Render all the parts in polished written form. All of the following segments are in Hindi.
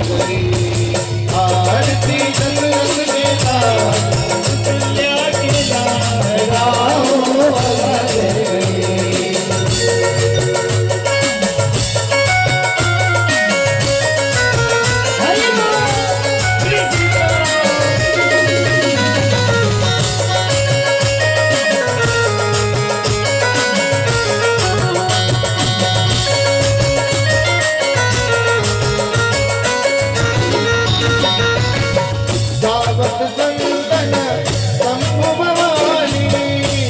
करी आरती दशरथ के लाल कौशल्या के लाल राहो अवध गई। संतन शंभु भवानी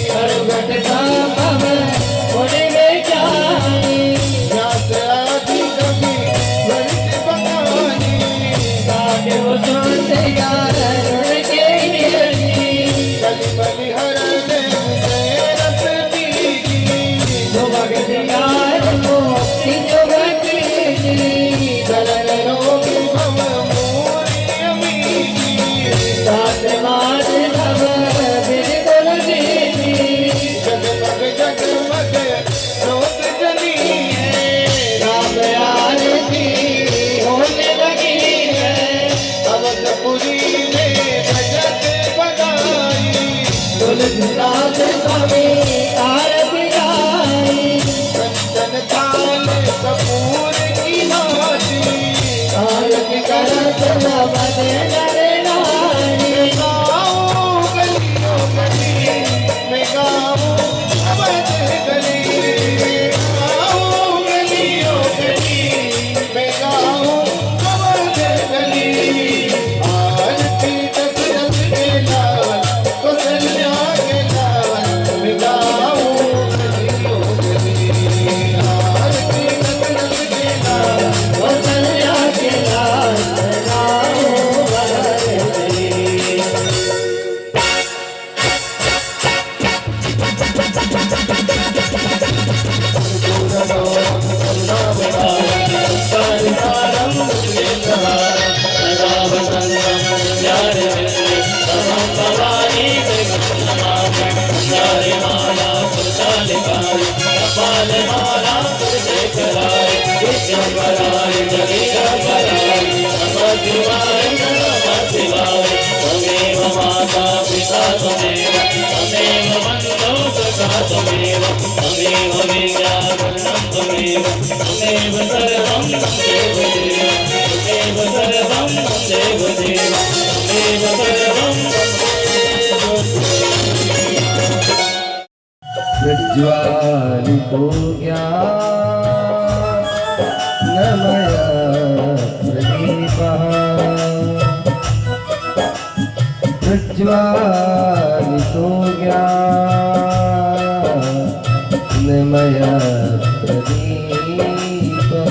प्रगट संभव होने में जानी व्यास आदि कवि वर्ष बखानी गाने वो सुनते यार के बलि बलिहरण से रस दीगी जो भगत यार को जो भक्ति चलन रोगी भव मोरी अमीगी माधव बिल्कुल दीदी जगमग जगमग रोत जली है राम आरती होने लगी है अवधपुरी में भजत बगाई तुलसीदास स्वामी आरती गाई कंचन थाल कपूर की भांति आरती करत नमन नरे मैं गाऊं अवध गली गाऊं गलियों गली मैं गाऊं अवध गली आरती दशरथ के लाल कौशल्या के लाल मैं गाऊं गलियों गली आरती दशरथ के लाल कौशल्या के लाल मैं गाऊं अवध गली। माता पिता त्वमेव त्वमेव बन्धो सखा त्वमेव त्वमेव विद्याधरणं त्वमेव त्वमेव सर्वं देव त्वमेव सर्वं देव त्वमेव सर्वं प्रज्वालितो ज्ञानमया प्रदीपः प्रज्वालितो ज्ञानमया प्रदीपः।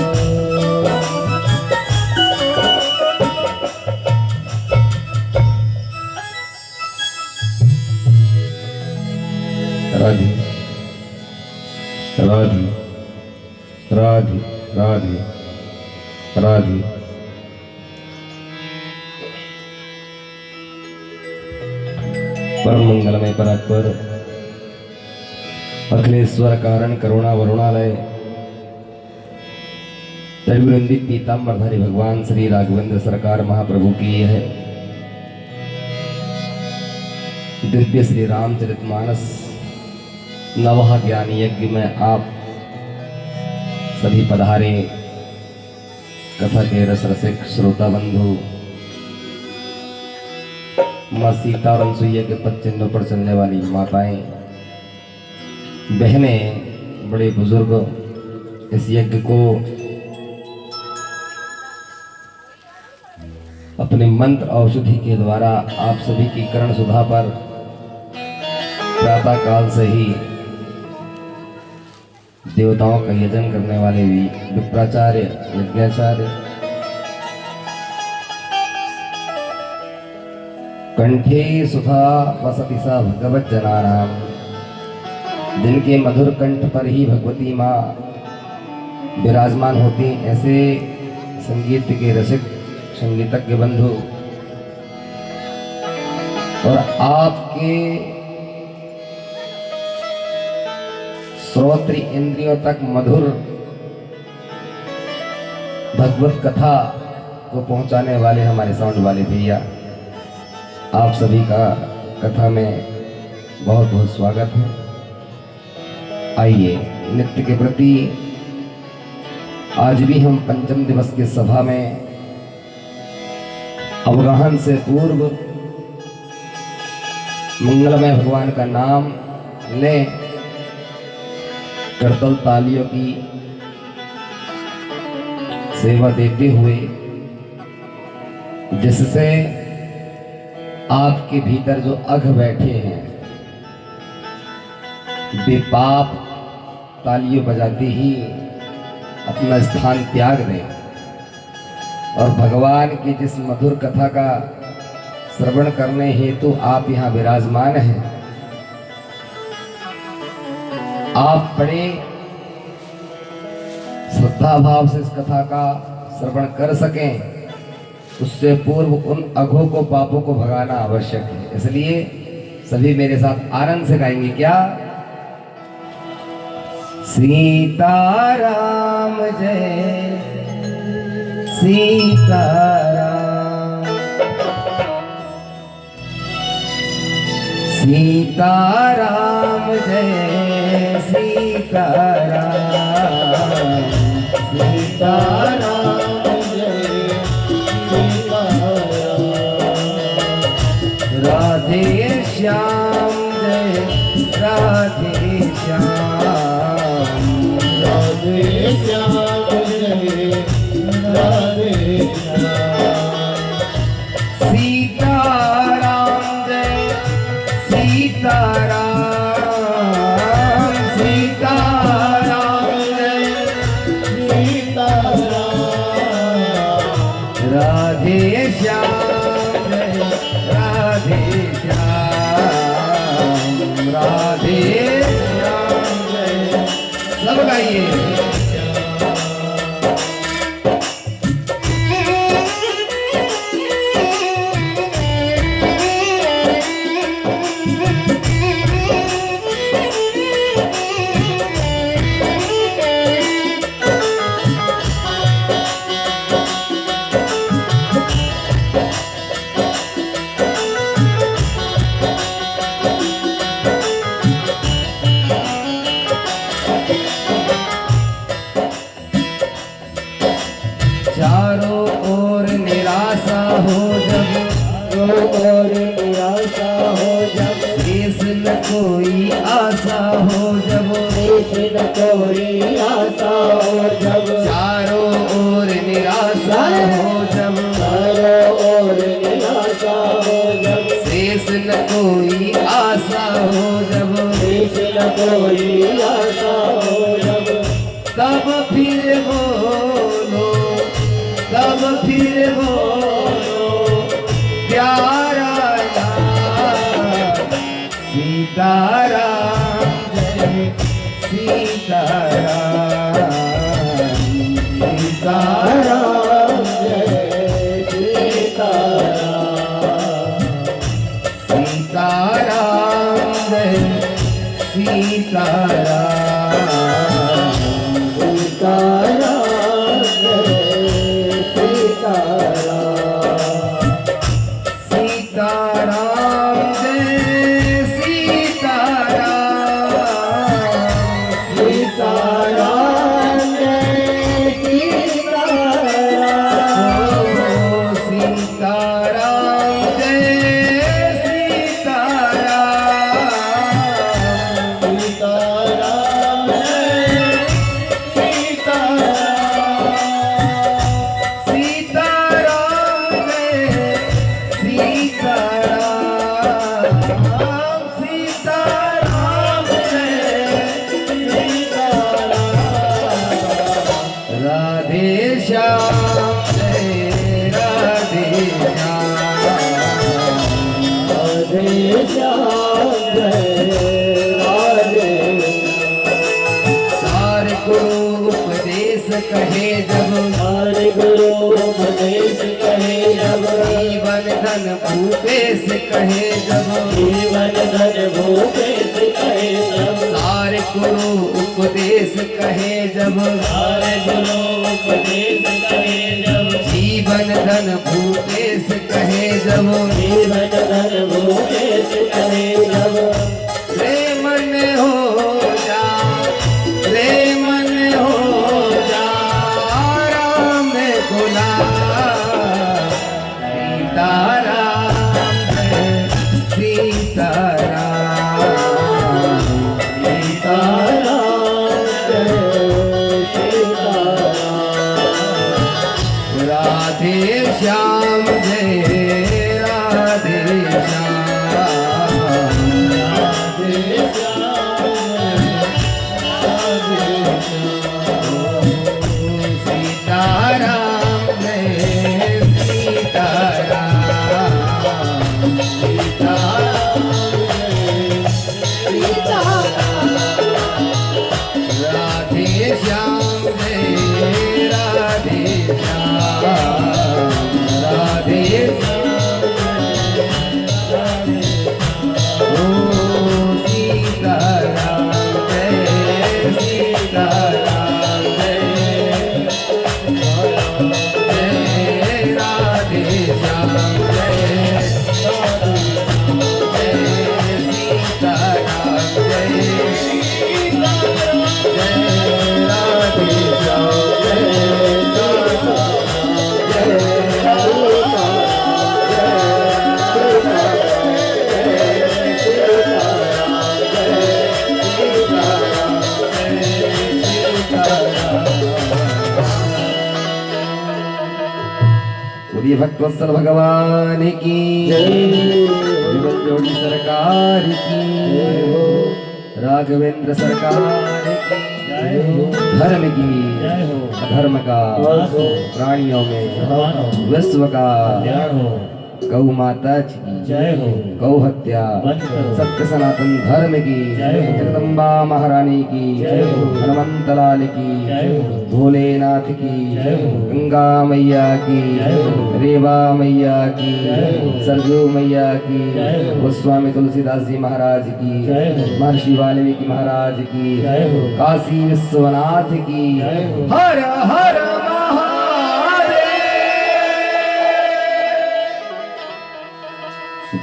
राधे राधे राधे राधे राधे। परम मंगलमय परात्पर अखिलेश्वर कारण करुणा वरुणालय त्रिवृंदित पीताम्बरधारी भगवान श्री राघवेंद्र सरकार महाप्रभु की है दिव्य श्री रामचरितमानस नवह ज्ञान यज्ञ में आप सभी पधारे कथा के रस रसिक श्रोता बंधु माँ सीता और अनसुईया के पद चिन्हों पर चलने वाली माताएं बहनें बड़े बुजुर्ग इस यज्ञ को अपने मंत्र औषधि के द्वारा आप सभी की कर्ण सुधा पर प्रातः काल से ही देवताओं का यजन करने वाले विप्राचार्य यज्ञाचार्य कंठे सुधा वसति सा भगवत जनानाम जिनके मधुर कंठ पर ही भगवती माँ विराजमान होती ऐसे संगीत के रसिक संगीतज्ञ बंधु और आपके श्रोत्र इंद्रियों तक मधुर भगवत कथा को पहुंचाने वाले हमारे साउंड वाले भैया, आप सभी का कथा में बहुत बहुत स्वागत है। आइए, नृत्य के प्रति आज भी हम पंचम दिवस की सभा में अवगाहन से पूर्व मंगलमय भगवान का नाम लें, करतल तालियों की सेवा देते हुए, जिससे आपके भीतर जो अघ बैठे हैं वे पाप तालियों बजाते ही अपना स्थान त्याग दें और भगवान की जिस मधुर कथा का श्रवण करने हेतु आप यहाँ विराजमान हैं, आप बड़े श्रद्धा भाव से इस कथा का श्रवण कर सकें, उससे पूर्व उन अघों को, पापों को भगाना आवश्यक है। इसलिए सभी मेरे साथ आनंद से गाएंगे। क्या? सीताराम जय सीताराम, सीताराम जय सीताराम, सीताराम जय सीताराम, राधे श्याम जय राधे श्याम, राधे श्याम जय राधे श्याम, सीताराम जय सीताराम, सीताराम जय सीताराम, राधे श्याम जय राधे श्याम, राधे श्याम जय। सब गाइए। चारों ओर निराशा हो जब, चारों ओर निराशा हो जब, देश न कोई आशा हो जब, देश न कोई आशा हो जब, चारों ओर निराशा हो जब, चारों ओर निराशा हो जब, देश न कोई आशा हो जब, देश न कोई आशा हो जब, तब फिर बोलो, तब फिर बोलो प्यारा यार, सीताराम जय सीताराम, सीताराम जय सीताराम, सीताराम जय सीताराम, सीताराम जय सीताराम जय सीताराम, सीताराम जय सीताराम, सीताराम जय सीताराम, सीताराम जय सीताराम, सीताराम जय सीताराम, सीताराम जय सीताराम, राधे श्याम जय राधे श्याम, राधे श्याम जय राधे। सारे गुरु उपदेश कहे जब, सारे गुरु उपदेश कहे जब, जीवन धन भूपेश कहे जब, जीवन धन भूपेश कहे जब, सारे गुरु उपदेश कहे जब, सारे गुरु उपदेश कहे जब, जीवन धन भूपेश कहे जब जीवन धन भूपेश कहे जब रे मन हो जा रे मन हो जा राम गुला सीताराम सीताराम राधे श्याम जय राधे श्याम राधे सीताराम जय सीताराम राधे श्याम जय राधे श्याम राधे ओ सीताराम जय सीताराम जय जय राधे श्याम जय सीताराम बोलिए भक्तवत्सल भगवान की जीवन जोड़ी सरकार की राघवेंद्र सरकार की धर्म की अधर्म का प्राणियों में विश्व का गौ माता की जय हो गौ हत्या बंद करो। सत्य सनातन धर्म की जय हो। जगदम्बा महारानी की जय हो। हनुमंत लाल की जय हो। भोलेनाथ की जय हो। गंगा मैया की जय हो। रेवा मैया की जय हो। सरजू मैया की जय हो। गोस्वामी तुलसीदास जी महाराज की जय हो। महर्षि वाल्मीकि महाराज की जय हो। काशी विश्वनाथ की जय हो। हर हर महादेव।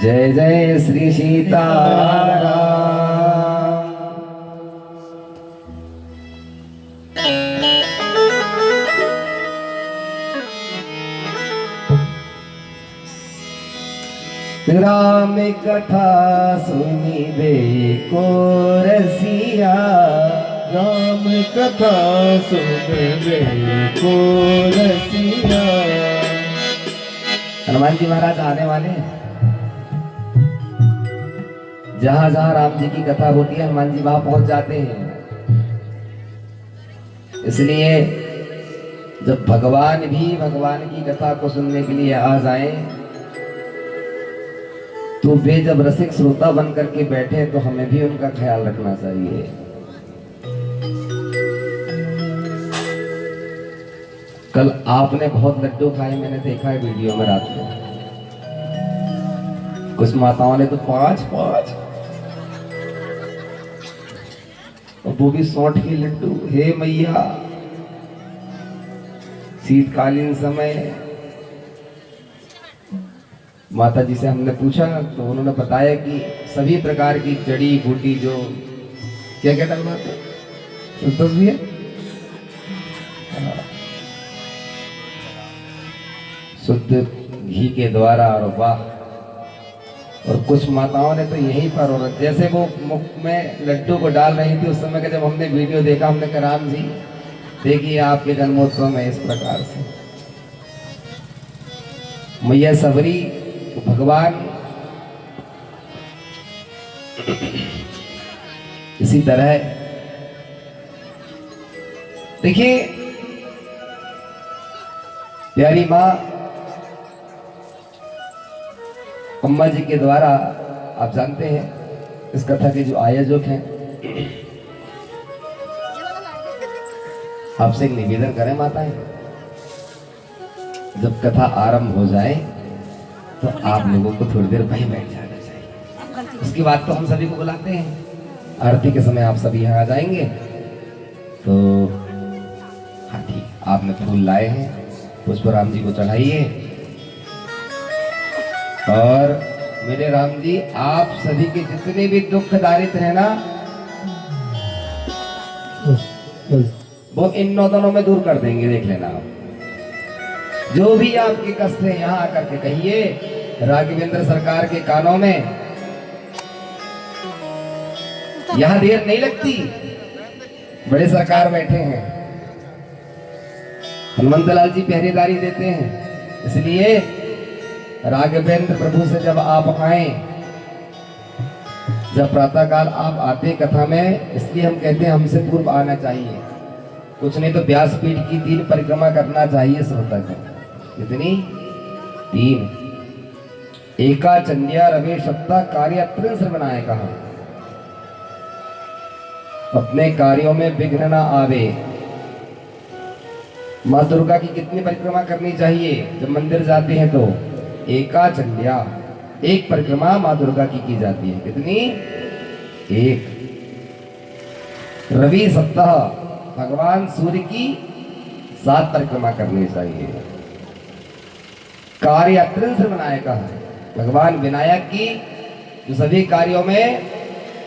जय जय श्री सीताराम। राम कथा सुनी बे को रसिया राम कथा सुनबे को रसिया। हनुमान जी महाराज आने वाले हैं। जहां जहां राम जी की कथा होती है हनुमान जी वहां पहुंच जाते हैं। इसलिए जब भगवान भी भगवान की कथा को सुनने के लिए आ जाएं तो वे जब रसिक श्रोता बन करके बैठे तो हमें भी उनका ख्याल रखना चाहिए। कल आपने बहुत लड्डू खाए, मैंने देखा है वीडियो में रात में। कुछ माताओं ने तो 5-5 और वो भी 60 के लड्डू। हे मैया, शीतकालीन समय माता जी से हमने पूछा तो उन्होंने बताया कि सभी प्रकार की जड़ी बूटी जो क्या क्या डलवाते संतोष भी है, शुद्ध घी के द्वारा। और वाह, और कुछ माताओं ने तो यहीं पर, और जैसे वो मुख में लड्डू को डाल रही थी उस समय का जब हमने वीडियो देखा, हमने कहा राम जी देखिए आपके जन्मोत्सव में इस प्रकार से मैया सबरी भगवान इसी तरह देखिए प्यारी माँ अम्मा जी के द्वारा आप जानते हैं इस कथा के जो आयोजक हैं, आपसे एक निवेदन करें माताएं, जब कथा आरंभ हो जाए तो आप लोगों को थोड़ी देर वहीं बैठ जाना चाहिए। उसके बाद तो हम सभी को बुलाते हैं, आरती के समय आप सभी यहाँ आ जाएंगे। तो हाँ ठीक, आपने फूल लाए हैं पुष्प राम जी को चढ़ाइए। और मेरे राम जी, आप सभी के जितने भी दुख दारिद्र है ना, वो इन 9 दिनों में दूर कर देंगे, देख लेना आप। जो भी आपके कष्ट है यहाँ आकर के कहिए, राघवेंद्र सरकार के कानों में। यहाँ देर नहीं लगती, बड़े सरकार बैठे हैं, हनुमंतलाल जी पहरेदारी देते हैं। इसलिए राघवेंद्र प्रभु से जब आप आए, जब प्रातःकाल आप आते कथा में, इसलिए हम कहते हैं हमसे पूर्व आना चाहिए। कुछ नहीं तो व्यासपीठ की 3 परिक्रमा करना चाहिए श्रोता को। कितनी? 3। एका चंद्या रवे सप्ता कार्य त्रिंस बनाए कहा, अपने कार्यों में विघ्न ना आवे। माँ दुर्गा की कितनी परिक्रमा करनी चाहिए जब मंदिर जाते हैं तो? एका चंद्या, 1 परिक्रमा माँ दुर्गा की जाती है। कितनी? 1। रवि सप्ताह, भगवान सूर्य की 7 परिक्रमा करनी चाहिए। कार्य त्रिंस बनाए कहा, भगवान विनायक की जो सभी कार्यों में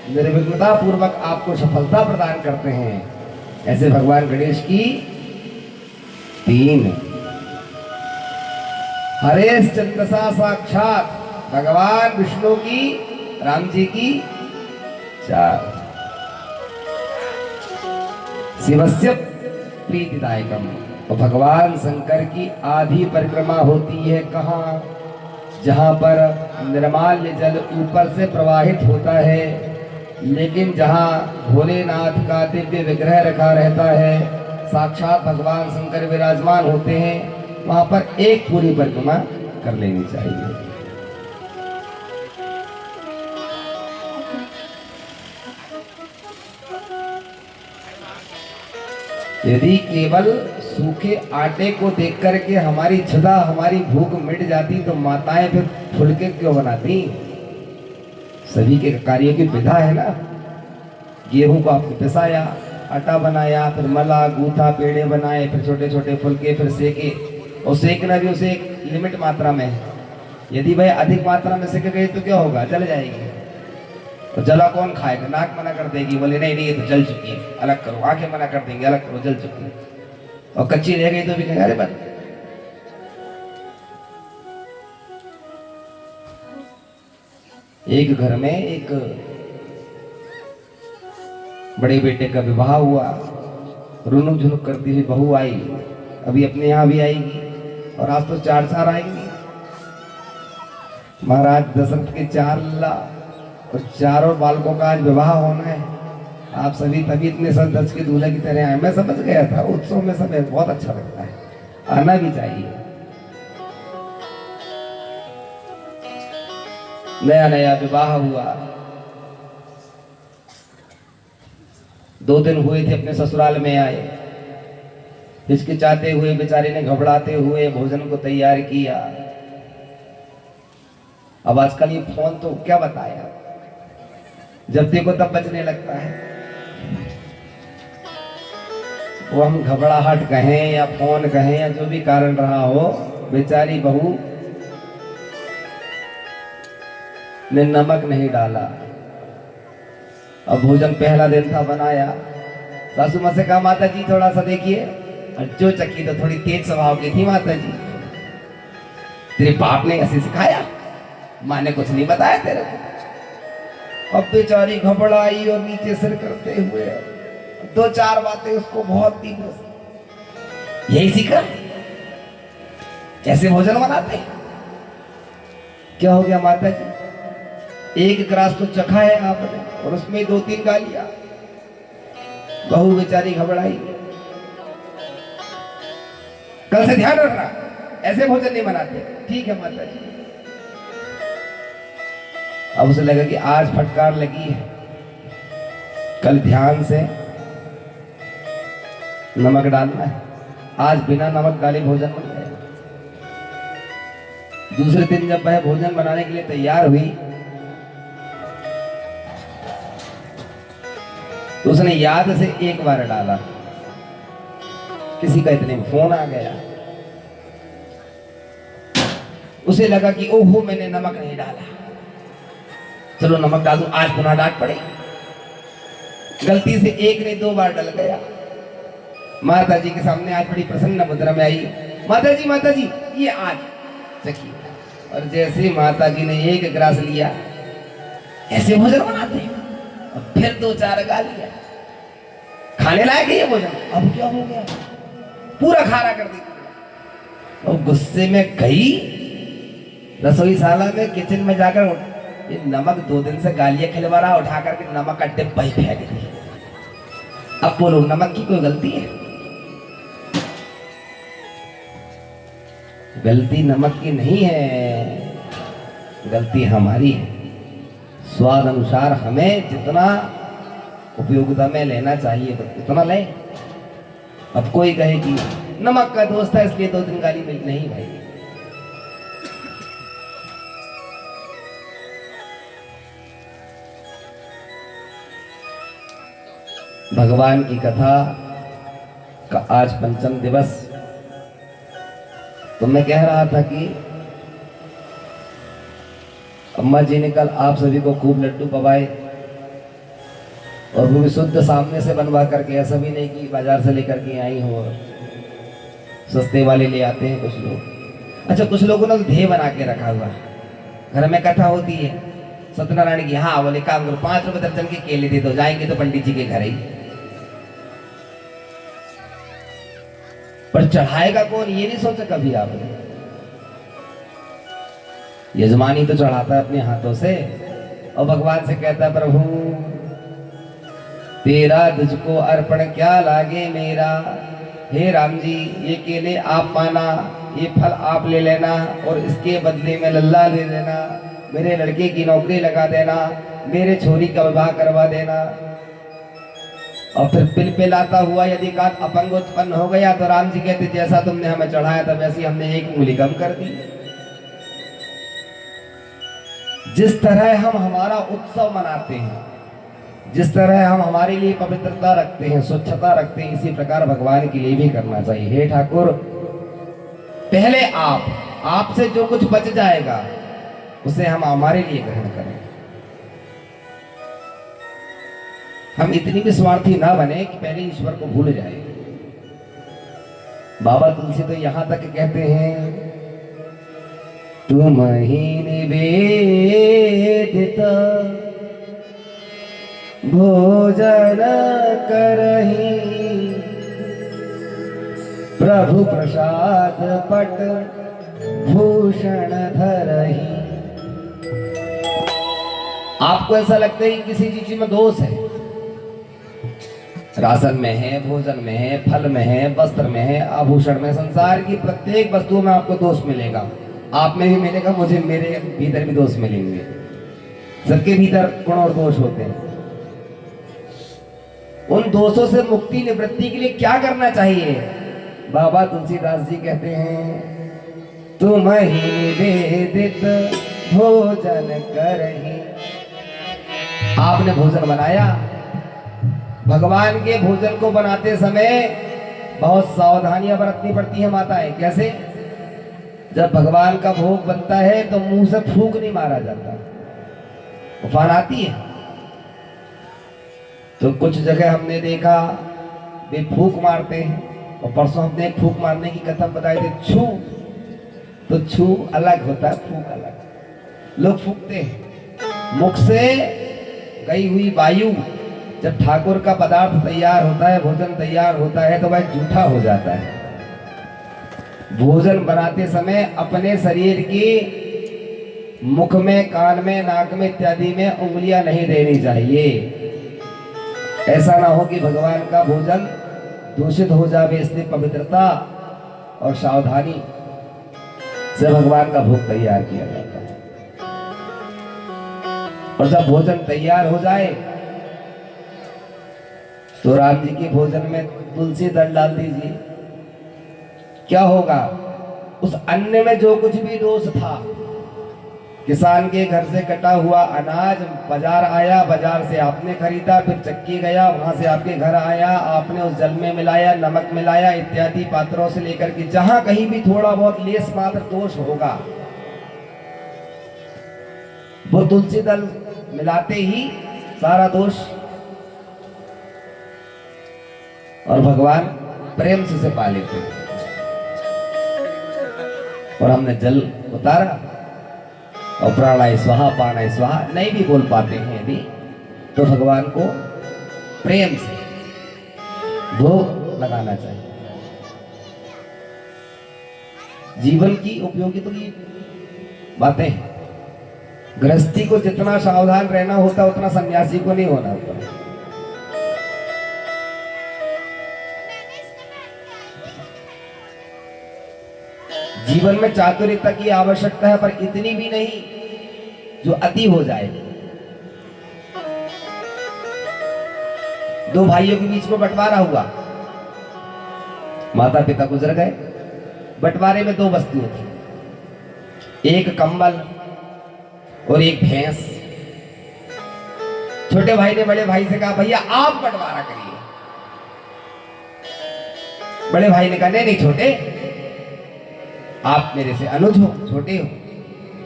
निर्विघ्नता पूर्वक आपको सफलता प्रदान करते हैं, ऐसे भगवान गणेश की 3। हरेश्चंद्र सा साक्षात, भगवान विष्णु की, राम जी की 4। शिवस्य प्रीतिदायकम, तो भगवान शंकर की आधी परिक्रमा होती है कहाँ? जहाँ पर निर्माल्य जल ऊपर से प्रवाहित होता है, लेकिन जहाँ भोलेनाथ का दिव्य विग्रह रखा रहता है, साक्षात भगवान शंकर विराजमान होते हैं, वहाँ पर 1 पूरी परिक्रमा कर लेनी चाहिए। यदि केवल सूखे आटे को देख करके हमारी क्षुधा, हमारी भूख मिट जाती तो माताएं फिर फुलके क्यों बनाती? सभी के कार्यों की विधा है ना। गेहूं को आपने पिसाया, आटा बनाया, फिर मला, गूथा, पेड़े बनाए, फिर छोटे छोटे फुलके, फिर सेके। और सेकना भी उसे एक लिमिट मात्रा में। यदि भाई अधिक मात्रा में सेके गए तो क्या होगा? जल जाएगी। तो जला कौन खाएगा? नाक मना कर देगी, बोले नहीं नहीं ये तो जल चुकी है, अलग करो। आंखें मना कर देंगे, अलग करो, जल चुकी है। और कच्ची रह गई तो भी कहेंगे अरे बस। एक घर में एक बड़े बेटे का विवाह हुआ, रुनुक झुनुक करती हुई बहू आई, अभी अपने यहाँ भी आएगी, और आज तो 4 आएंगी। महाराज दशरथ के 4 लल्ला और 4 बालकों का आज विवाह होना है। आप सभी तभी इतने सज धज के दूल्हे की तरह आए। मैं समझ गया था, उत्सव में सब बहुत अच्छा लगता है, आना भी चाहिए। नया नया विवाह हुआ, 2 दिन हुए थे, अपने ससुराल में आए। हिचकिचाते हुए बेचारे ने घबराते हुए भोजन को तैयार किया। अब आजकल ये फोन तो क्या बताया, जब देखो तब बजने लगता है। वो हम घबराहट कहें या फोन कहें या जो भी कारण रहा हो, बेचारी बहू ने नमक नहीं डाला। अब भोजन पहला दिन था बनाया, सासू माँ से कहा माता जी थोड़ा सा देखिए, और जो चक्की तो थोड़ी तेज स्वभाव की थी माता जी। तेरे बाप ने ऐसे सिखाया, माँ ने कुछ नहीं बताया तेरे को। अब बेचारी घबराई और नीचे सिर करते हुए 2-4 बातें उसको बहुत तीव्र, यही सीखा कैसे भोजन बनाते। क्या हो गया माता जी? एक ग्रास तो चखा है आपने और उसमें 2-3 गालियां। बहू बेचारी घबराई। कल से ध्यान रखना, ऐसे भोजन नहीं बनाते। ठीक है माता जी। अब उसे लगा कि आज फटकार लगी है, कल ध्यान से नमक डालना है। आज बिना नमक डाले भोजन बन गया। दूसरे दिन जब वह भोजन बनाने के लिए तैयार हुई तो उसने याद से एक बार डाला, किसी का इतने में फोन आ गया। उसे लगा कि ओहो मैंने नमक नहीं डाला, चलो नमक डाल दूं, आज पुनः डांट पड़ेगी। गलती से एक नहीं 2 बार डल गया। माता जी के सामने आज बड़ी प्रसन्न मुद्रा में आई, माता जी ये आज चखिए। और जैसे माता जी ने एक ग्रास लिया, ऐसे भोजन बनाते हैं, और फिर 2-4 गा लिया, खाने लायक है ये भोजन। अब क्या हो गया, पूरा खाना कर दिया। और गुस्से में गई रसोईशाला में, किचन में जाकर ये नमक 2 दिन से गालियां खिलवा रहा, उठा करके नमक का डिब्बा ही फेंक दी। अब बोलो नमक की कोई गलती है? गलती नमक की नहीं है, गलती हमारी है। स्वाद अनुसार हमें जितना उपयोगिता में लेना चाहिए उतना लें। अब कोई कहे कि नमक का दोस्त है इसलिए 2 दिन गाली मिल, नहीं भाई। भगवान की कथा का आज 5म दिवस। तो मैं कह रहा था कि अम्मा जी ने कल आप सभी को खूब लड्डू पवाए, और वो भी शुद्ध सामने से बनवा करके, ऐसा भी नहीं कि बाजार से लेकर के आई हो, सस्ते वाले ले आते हैं कुछ लोग। अच्छा, कुछ लोगों ने ध्येय बना के रखा हुआ, घर में कथा होती है सत्यनारायण की, हाँ बोले काम करो 5 रुपए दर्जन के केले दे दो, जाएंगे तो पंडित जी के घर ही। पर चढ़ाएगा कौन ये नहीं सोचा कभी आपने? यजमानी तो चढ़ाता है अपने हाथों से, और भगवान से कहता है प्रभु तेरा तुझको अर्पण क्या लागे मेरा, हे राम जी ये केले आप पाना, ये फल आप ले लेना, और इसके बदले में लल्ला ले लेना, मेरे लड़के की नौकरी लगा देना, मेरे छोरी का विवाह करवा देना। और फिर पिलपिलाता हुआ यदि का अपंग उत्पन्न हो गया तो राम जी कहते जैसा तुमने हमें चढ़ाया था वैसी हमने 1 उंगली कम कर दी। जिस तरह हम हमारा उत्सव मनाते हैं, जिस तरह हम हमारे लिए पवित्रता रखते हैं, स्वच्छता रखते हैं, इसी प्रकार भगवान के लिए भी करना चाहिए। हे ठाकुर पहले आपसे जो कुछ बच जाएगा उसे हम हमारे लिए ग्रहण करें। हम इतनी भी स्वार्थी ना बने कि पहले ईश्वर को भूल जाए। बाबा तुलसी तो यहां तक कहते हैं तुम ही निवेदित भोजन करही, प्रभु प्रसाद पट भूषण धरही। आपको ऐसा लगता है कि किसी चीज में दोष है, राशन में है, भोजन में है, फल में है, वस्त्र में है, आभूषण में, संसार की प्रत्येक वस्तु में आपको दोष मिलेगा। आप में भी मिलेगा, मुझे मेरे भीतर भी दोष मिलेंगे। सबके भीतर गुण और दोष होते हैं। उन दोषों से मुक्ति निवृत्ति के लिए क्या करना चाहिए? बाबा तुलसीदास जी कहते हैं तुम ही निवेदित भोजन करही। आपने भोजन बनाया, भगवान के भोजन को बनाते समय बहुत सावधानियां बरतनी पड़ती है माताएं। कैसे? जब भगवान का भोग बनता है तो मुंह से फूंक नहीं मारा जाता, उफान आती है। तो कुछ जगह हमने देखा वे फूंक मारते हैं, और परसों हमने एक फूंक मारने की कथा बताई थी, छू। तो छू अलग होता है, फूंक अलग। लोग फूंकते हैं मुख से गई हुई वायु। जब ठाकुर का पदार्थ तैयार होता है, भोजन तैयार होता है, तो वह जूठा हो जाता है। भोजन बनाते समय अपने शरीर की मुख में, कान में, नाक में इत्यादि में उंगलियां नहीं देनी चाहिए। ऐसा ना हो कि भगवान का भोजन दूषित हो जाए। इसलिए पवित्रता और सावधानी से भगवान का भोग तैयार किया जाता है। और जब भोजन तैयार हो जाए तो राम जी के भोजन में तुलसी दल डाल दीजिए। क्या होगा? उस अन्न में जो कुछ भी दोष था, किसान के घर से कटा हुआ अनाज बाजार आया, बाजार से आपने खरीदा, फिर चक्की गया, वहां से आपके घर आया, आपने उस जल में मिलाया, नमक मिलाया, इत्यादि पात्रों से लेकर के जहां कहीं भी थोड़ा बहुत लेस मात्र दोष होगा वो तुलसी दल मिलाते ही सारा दोष, और भगवान प्रेम से पा लेते हैं। और हमने जल उतारा और प्राणाय स्वाहा पानाय स्वाहा नहीं भी बोल पाते हैं यदि, तो भगवान को प्रेम से भोग लगाना चाहिए। जीवन की उपयोगिता की बातें हैं। गृहस्थी को जितना सावधान रहना होता उतना सन्यासी को नहीं होना होता। जीवन में चातुर्यता की आवश्यकता है, पर इतनी भी नहीं जो अति हो जाए। दो भाइयों के बीच में बंटवारा हुआ, माता पिता गुजर गए, बंटवारे में दो वस्तुएं थी, एक कंबल और एक भैंस। छोटे भाई ने बड़े भाई से कहा भैया आप बंटवारा करिए। बड़े भाई ने कहा नहीं नहीं छोटे, आप मेरे से अनुज हो, छोटे हो,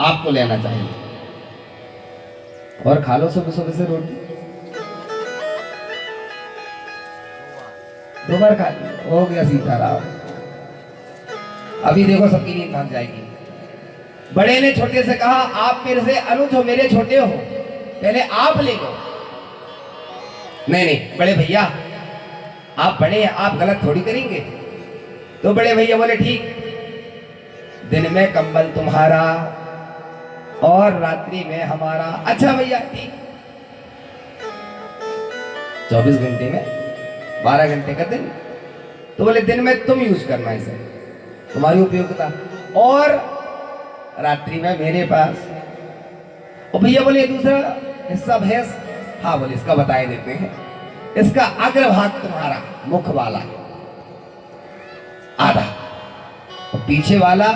आपको लेना चाहिए। और खा लो सुबह सुबह से रोटी, दो बार खा ली, हो गया सीताराम। अभी देखो सबकी नींद भाग जाएगी। बड़े ने छोटे से कहा आप मेरे से अनुज हो, मेरे छोटे हो, पहले आप ले लो। नहीं नहीं बड़े भैया आप बड़े हैं, आप गलत थोड़ी करेंगे। तो बड़े भैया बोले ठीक, दिन में कंबल तुम्हारा और रात्रि में हमारा। अच्छा भैया ठीक। 24 घंटे में 12 घंटे का दिन, तो बोले दिन में तुम यूज करना इसे, तुम्हारी उपयोगिता, और रात्रि में मेरे पास। और भैया बोले दूसरा हिस्सा भैंस, हाँ बोले इसका बताए देते हैं, इसका अग्रभाग तुम्हारा मुख वाला आधा, और पीछे वाला।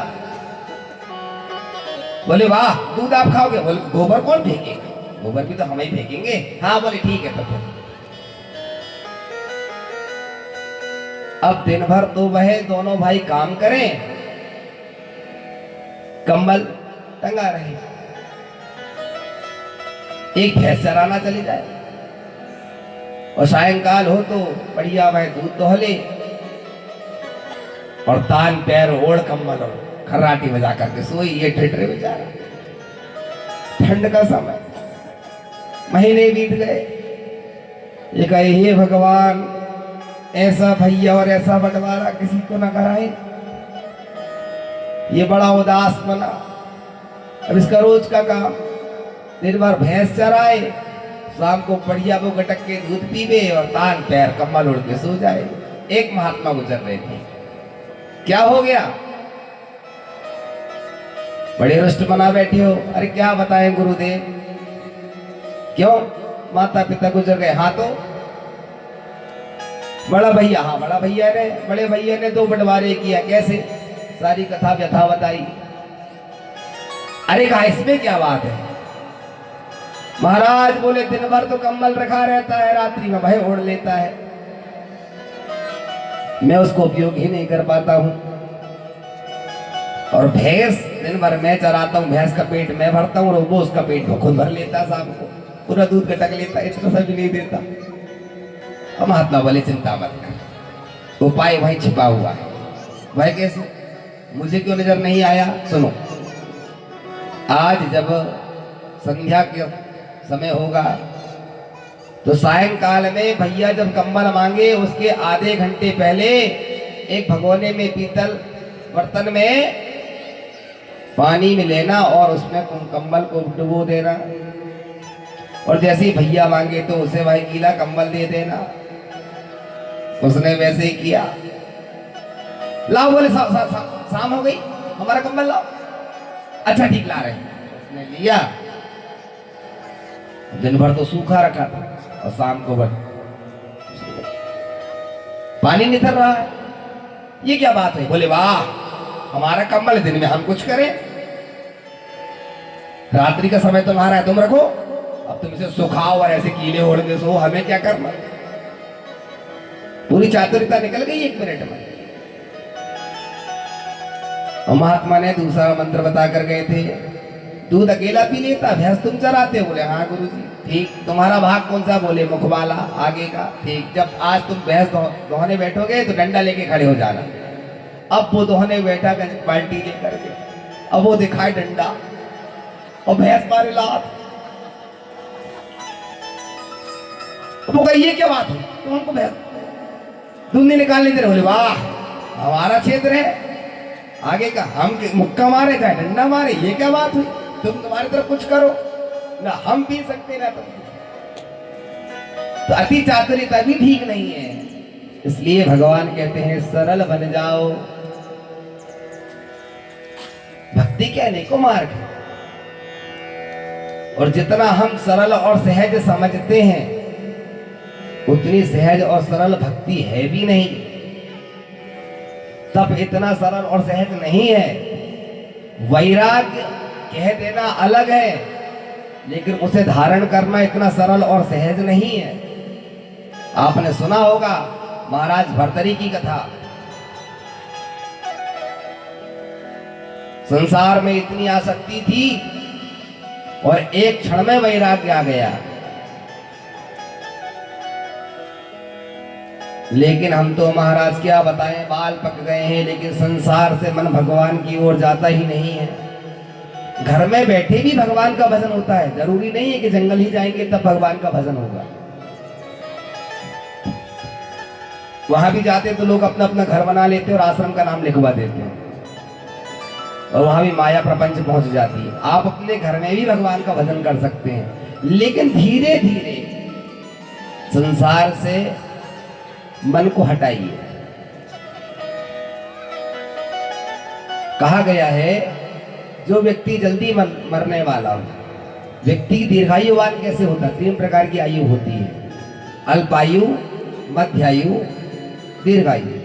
बोले वाह दूध आप खाओगे? बोले गोबर कौन फेंकेगा, गोबर भी तो हम ही फेंकेंगे। हाँ बोले ठीक है। तो अब दिन भर तो वह दोनों भाई काम करें, कंबल टंगा रहे, एक भैंस चराना चली जाए, और सायंकाल हो तो बढ़िया वह दूध दोहले और तान पैर ओढ़ कंबल और खर्राटी बजा करके सोई। ये ठिठरे बेचारा, ठंड का समय, महीने बीत गए। ये कहे हे भगवान ऐसा भैया और ऐसा बंटवारा किसी को ना कराए। ये बड़ा उदास बना। अब इसका रोज का काम, दिन भर भैंस चराए, शाम को बढ़िया वो गटक के दूध पीवे और तान पैर कम्बल उड़ के सो जाए। एक महात्मा गुजर रहे थे, क्या हो गया? बड़े रुष्ट बना बैठे हो। अरे क्या बताएं गुरुदेव, क्यों? माता पिता गुजर गए। हाँ तो बड़ा भैया, हाँ बड़ा भैया ने, बड़े भैया ने दो बंटवारे किया। कैसे? सारी कथा व्यथा बताई। अरे कहा इसमें क्या बात है? महाराज बोले दिन भर तो कंबल रखा रहता है, रात्रि में भय ओढ़ लेता है, मैं उसको उपयोग ही नहीं कर पाता हूं। और भैंस दिन भर मैं चराता हूं, भैंस का पेट मैं भरता हूं और वो उसका पेट वो खुद भर लेता है, शाम को पूरा दूध गटक लेता है, इतना सा भी नहीं देता। और महात्मा बोले चिंता मत कर, उपाय वहीं छिपा हुआ है। वह कैसे? मुझे क्यों नजर नहीं आया? सुनो, आज जब संध्या के समय होगा तो सायंकाल में भैया जब कंबल मांगे उसके आधे घंटे पहले एक भगोने में पीतल बर्तन में पानी में लेना और उसमें कंबल को डुबो देना, और जैसे ही भैया मांगे तो उसे वही गीला कंबल दे देना। उसने वैसे ही किया। लाओ, बोले शाम हो गई, हमारा कंबल लाओ। अच्छा ठीक ला रहे हैं। उसने लिया, दिन भर तो सूखा रखा था और शाम को बस पानी निकल रहा है। ये क्या बात है? बोले वाह, हमारा कंबल दिन में हम कुछ करें, रात्रि का समय तुम्हारा है, तुम रखो, अब तुम इसे सुखाओ और ऐसे कीले ओढ़ के सो, हमें क्या करना। पूरी चातुर्यता निकल गई 1 मिनट में। और महात्मा ने दूसरा मंत्र बता कर गए थे, दूध अकेला पी लेता, भैंस तुम चराते? बोले हाँ गुरुजी। ठीक, तुम्हारा भाग कौन सा? बोले मुख वाला, आगे का। ठीक, जब आज तुम भैंस दोहने बैठोगे तो डंडा लेके खड़े हो जाना। अब वो दोहने बैठा बाल्टी लेकर के, अब वो दिखाए डंडा और भैंस मारे लात। वो कही ये क्या बात है, तुम हमको भैंस दूध नहीं निकालने दे रहे? बोले वाह, हमारा क्षेत्र है, आगे का हम मुक्का मारे चाहे डंडा मारे, ये क्या बात हुई? तुम तुम्हारी तरफ कुछ करो ना, हम पी सकते ना तुम। तो अति चातुर्यता भी ठीक नहीं है। इसलिए भगवान कहते हैं सरल बन जाओ। भक्ति के अनेकों मार्ग है, और जितना हम सरल और सहज समझते हैं उतनी सहज और सरल भक्ति है भी नहीं। तब इतना सरल और सहज नहीं है। वैराग्य कह देना अलग है, लेकिन उसे धारण करना इतना सरल और सहज नहीं है। आपने सुना होगा महाराज भर्तरी की कथा। संसार में इतनी आसक्ति थी और एक क्षण में वैराग्य आ गया। लेकिन हम तो महाराज क्या बताएं, बाल पक गए हैं, लेकिन संसार से मन भगवान की ओर जाता ही नहीं है। घर में बैठे भी भगवान का भजन होता है, जरूरी नहीं है कि जंगल ही जाएंगे तब भगवान का भजन होगा। वहां भी जाते तो लोग अपना अपना घर बना लेते और आश्रम का नाम लिखवा देते हैं, और वहां भी माया प्रपंच पहुंच जाती है। आप अपने घर में भी भगवान का भजन कर सकते हैं, लेकिन धीरे धीरे संसार से मन को हटाइए। कहा गया है जो व्यक्ति जल्दी मरने वाला हो, व्यक्ति दीर्घायुवान कैसे होता? 3 प्रकार की आयु होती है, अल्पायु, मध्यायु, दीर्घायु।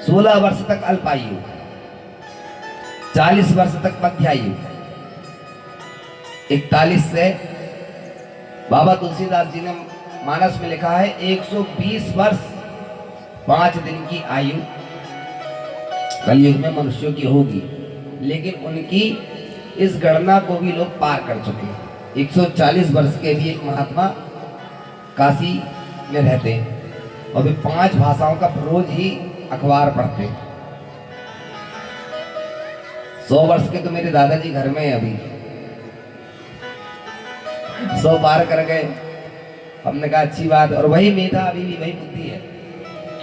16 वर्ष तक अल्पायु, 40 वर्ष तक मध्यायु, 41 से बाबा तुलसीदास जी ने मानस में लिखा है 120 वर्ष 5 दिन की आयु कलयुग में मनुष्यों की होगी। लेकिन उनकी इस गणना को भी लोग पार कर चुके हैं। 140 वर्ष के भी एक महात्मा काशी में रहते हैं और वे 5 भाषाओं का रोज ही अखबार पढ़ते हैं। 100 वर्ष के तो मेरे दादाजी घर में है, अभी 100 पार कर गए। हमने कहा अच्छी बात, और वही मेधा, अभी भी वही बुद्धि है।